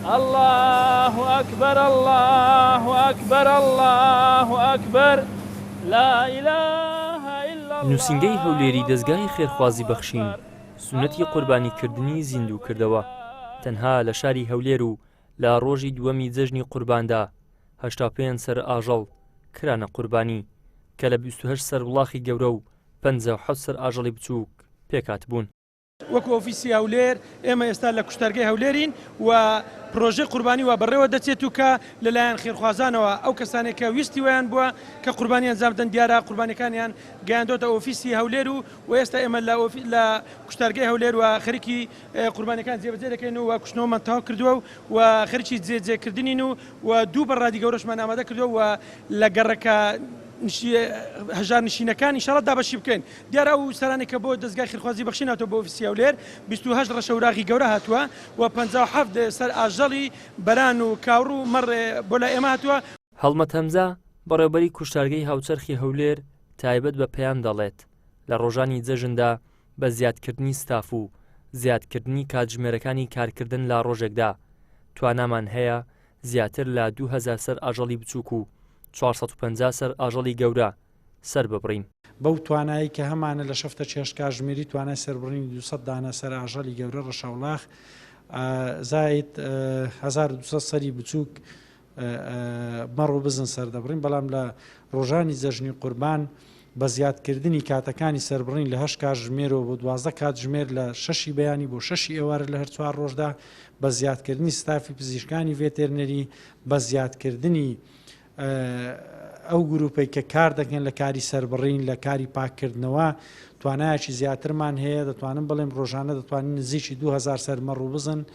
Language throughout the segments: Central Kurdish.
الله أكبر الله أكبر الله أكبر لا إله إلا الله. نووسنگەی هەولێری دەستگای خێرخوازی بەخشین سونەتی قوربانیکردنی زیندوو کردەوە. تەنها لە شاری هەولێر و لە ڕۆژی دووەمی جەژنی قورباندا 85 سەر ئاژەڵ کرانە قوربانی کە لە 28 سەر وڵاخی گەورە و 57 سەر ئاژەڵی بچووک پێکات بوون. وەکو ئۆفیسی هەولێر ئێمە ئێستا لە کوشتارگەی هەولێرین و پرۆژه قوربانی و بەڕێوە دەچێت و کە لەلایەن خێرخوازانەوە ئەو کەسانێک کە ویستی ویان بووە کە قوربانی ئەنجام بدەن دیارە قوربانەکانیان گەیاندۆتە ئۆفیسی هەولێر و ئێستا ئێمە لە کوشتارگەی هەولێر و خەریکی قوربانەکان جێبەجێ دەکەین و کوشتنەوەمان تەواو کردووە و خەریکی جێجێکردنین و دوو بەڕادی گەورەشمان ئامادە کردووە و لە گەڕەکە هەژار نشینەکان ئینشاڵڵا دابەشی بکەین. دیارە ئەو سەرانی کە بۆ دەستگای خێرخوازی بەخشین هاتووە بۆ ئۆفیسی هەولێر 28 ڕەشەوراغی گەورە هاتووە و 57 سەر ئاژەڵی بەران و کاوڕ و مەڕ بۆ لای ئێمە هاتووە. هەڵمەت هەمزە بەڕێوەبەری کوشتارگەی هاوچەرخی هەولێر تایبەت بە پەیام دەڵێت لە ڕۆژانی جەژندا بە زیادکردنی ستاف و زیادکردنی کاتژمێرەکانی کارکردن لە ڕۆژێکدا توانامان هەیە زیاتر لە 2000 سەر ئاژەڵی بچووک و 450 سەر ئاژەڵی گەورە سەر ببڕین. بەو توانایی کە هەمانە لە شەفتە چێشت کاتژمێری توانای سەربڕینی 200 دانە سەر ئاژەڵی گەورە ڕەشەوڵاخ زایت 1200 سەری بچووک مەڕ و بزن سەردەبڕین. بەڵام لە ڕۆژانی جەژنی قوربان بە زیادکردنی کاتەکانی سەربڕین لە 8 کاتژمێرەوە بۆ 12 کاتژمێر لە 6 بەیانی بۆ 6 ئێوارە لە هەر 4 ڕۆژدا بە زیادکردنی ستافی پزیشکانی ڤێتێرنەری بە زیادکردنی ئەو گروپەی کە کار دەکەن لە کاری سەربڕین لە کاری پاکردنەوە توانایەکی زیاترمان هەیە. دەتوانم بڵێم ڕۆژانە دەتوانین نزیکی 2000 سەر مەڕ و بزن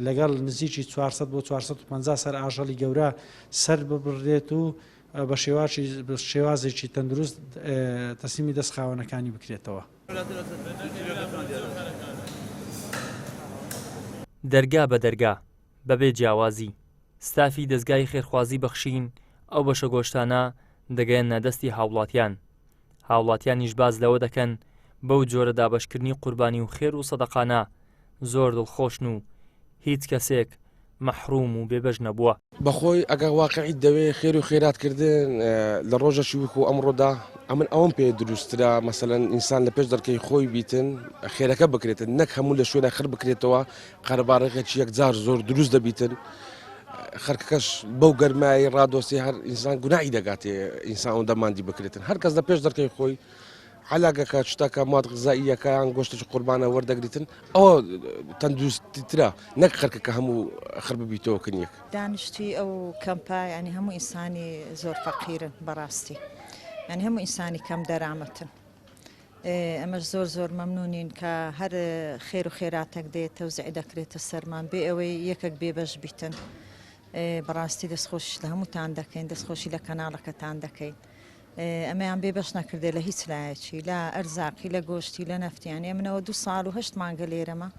لەگەڵ نزیکی 400 بۆ 450 سەر ئاژەڵی گەورە سەر ببڕێت و بە شێوازێکی تەندروست تەسلیمی دەستخاوەنەکانی بکرێتەوە. دەرگا بە دەرگا بەبێ جیاوازی ستافی دەستگای خێرخوازی بەخشین ئەو بەشە گۆشتانە دەگەیەنە دەستی هاوڵاتیانیش باز لەوە دەکەن بەو جۆرە دابەشکردنی قوربانی و خێر و سەدەقانە زۆر دڵخۆشن و هیچ کەسێک مەحروم و بێبەش نەبووە. بەخۆی ئەگە واقعی دەوێت خێر و خێراتکردن لە ڕۆژەشی وەکو ئەمڕۆدا ئەمن ئەوم پێ دروسترا مەسەلەن ئینسان لە پێش دەرکەی خۆی بیتن خێرەکە بکرێتن نەک هەموو لە شوێنە خڕ بکرێتەوە قەرەبارەکەی یەکجار زۆر دروست دەبیتن خەرکەکەش بەو گەرمایی ڕادۆسی هەر ئینسان گوناحی دەگاتێ ئینسان و دەماندی بکرێتن هەر کەس لە پێش دەرکەی خۆی علاگەکە شتەکە ماد غزاییەکەیان گۆشتێکی قوربانە وەردەگریتن ئەوە تەندروستیترا نەک خەرکەکە هەموو خڕ ببیتەوە کنیەک. دانیشتوی ئەو کەمپا ینی هەموو ئینسانی زۆر فەقیرن بەڕاستی ینی هەموو ئینسانی کەم دەرامەتن. ئەمەش زۆر مەمنونین کە هەر خێر و خێراتێک دێت تەوزیع دەکرێتە سەرمان بێ ئەوەی یەکێک بێبەش بیتن. بەڕاستی دەستخۆشی لە هەمووتان دەکەین دەستخۆشی لە کەناڵەکەتان دەکەین. ئەمەیان بێبەش نەکردێ لە هیچ لایەکی لە ئەرزاقی لە گۆشتی لە نەفتیان ئێمنەوە 2 ساڵ و 8 مانگە لێرەمە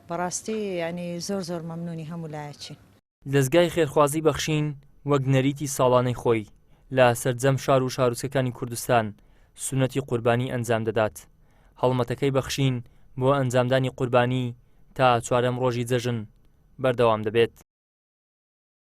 بەڕاستی ینی زۆر مەمنونی هەموو لایەکی. دەستگای خێرخوازی بەخشین وەک نەریتی ساڵانەی خۆی لە سەرجەم شار و شارۆچکەکانی کوردستان سونەتی قوربانی ئەنجام دەدات. هەڵمەتەکەی بەخشین بۆ ئەنجامدانی قوربانی تا 4ەم ڕۆژی جەژن بەردەوام دەبێت.